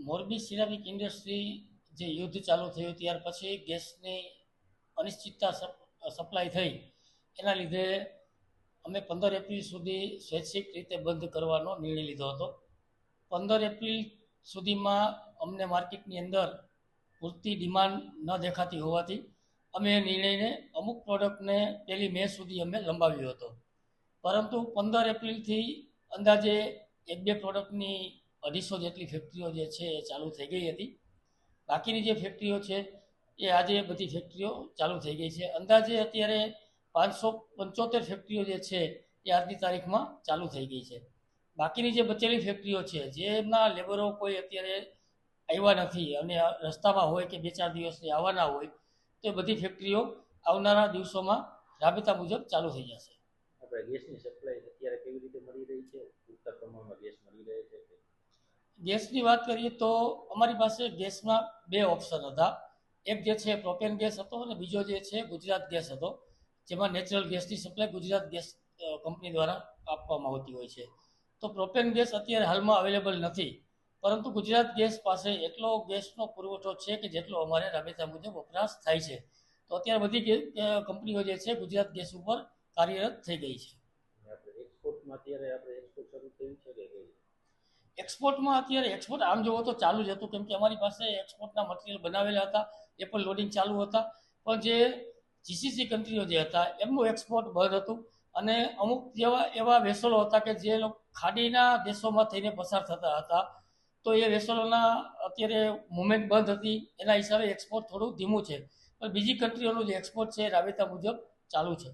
Morbi ceramic industry જે યુદ્ધ ચાલુ થયું ત્યાર પછી ગેસની અનિશ્ચિતતા સપ્લાય થઈ એના લીધે અમે 15 એપ્રિલ સુધી સ્વૈચ્છિક રીતે બંધ કરવાનો નિર્ણય લીધો હતો. 15 એપ્રિલ સુધીમાં અમને માર્કેટની અંદર પૂરતી ડિમાન્ડ ન દેખાતી હોવાથી અમે એ નિર્ણયને અમુક પ્રોડક્ટને 1લી મે સુધી અમે લંબાવ્યો હતો. પરંતુ 15 એપ્રિલથી અંદાજે 1-2 પ્રોડક્ટની 250 જેટલી ફેક્ટરીઓ જે છે એ ચાલુ થઈ ગઈ હતી. બાકીની જે ફેક્ટરીઓ છે એ આજે બધી ફેક્ટરીઓ ચાલુ થઈ ગઈ છે. અંદાજે અત્યારે 575 ફેક્ટરીઓ જે છે એ આજની તારીખમાં ચાલુ થઈ ગઈ છે. બાકીની જે બચેલી ફેક્ટરીઓ છે જેમના લેબરો કોઈ અત્યારે આવ્યા નથી અને રસ્તામાં હોય કે 2-4 દિવસથી આવવાના હોય તો એ બધી ફેક્ટરીઓ આવનારા દિવસોમાં રાબેતા મુજબ ચાલુ થઈ જશે. આપણે ગેસની સપ્લાય અત્યારે કેવી રીતે મળી રહી છે? પૂરતા પ્રમાણમાં ગેસ મળી રહે છે? ગેસની વાત કરીએ તો અમારી પાસે ગેસમાં 2 ઓપ્શન હતા. એક જે છે પ્રોપેન ગેસ હતો અને બીજો જે છે ગુજરાત ગેસ હતો, જેમાં નેચરલ ગેસની સપ્લાય ગુજરાત ગેસ કંપની દ્વારા આપવામાં આવતી હોય છે. તો પ્રોપેન ગેસ અત્યારે હાલમાં અવેલેબલ નથી, પરંતુ ગુજરાત ગેસ પાસે એટલો ગેસનો પુરવઠો છે કે જેટલો અમારે રાબેતા મુજબ વપરાશ થાય છે. તો અત્યારે બધી કંપનીઓ જે છે ગુજરાત ગેસ ઉપર કાર્યરત થઈ ગઈ છે. એક્સપોર્ટમાં અત્યારે આપણે એક્સપોર્ટ શરૂ થયું છે કે એક્સપોર્ટમાં અત્યારે એક્સપોર્ટ આમ જોવો તો ચાલુ જ હતું, કેમ કે અમારી પાસે એક્સપોર્ટના મટીરિયલ બનાવેલા હતા, એ પણ લોડિંગ ચાલુ હતા. પણ જે જીસીસી કન્ટ્રીઓ જે હતા એમનું એક્સપોર્ટ બંધ હતું અને અમુક એવા વેસલો હતા કે જે ખાડીના દેશોમાં થઈને પસાર થતા હતા, તો એ વેસલોના અત્યારે મુવમેન્ટ બંધ હતી. એના હિસાબે એક્સપોર્ટ થોડું ધીમું છે, પણ બીજી કન્ટ્રીઓનું જે એક્સપોર્ટ છે એ રાબેતા મુજબ ચાલુ છે.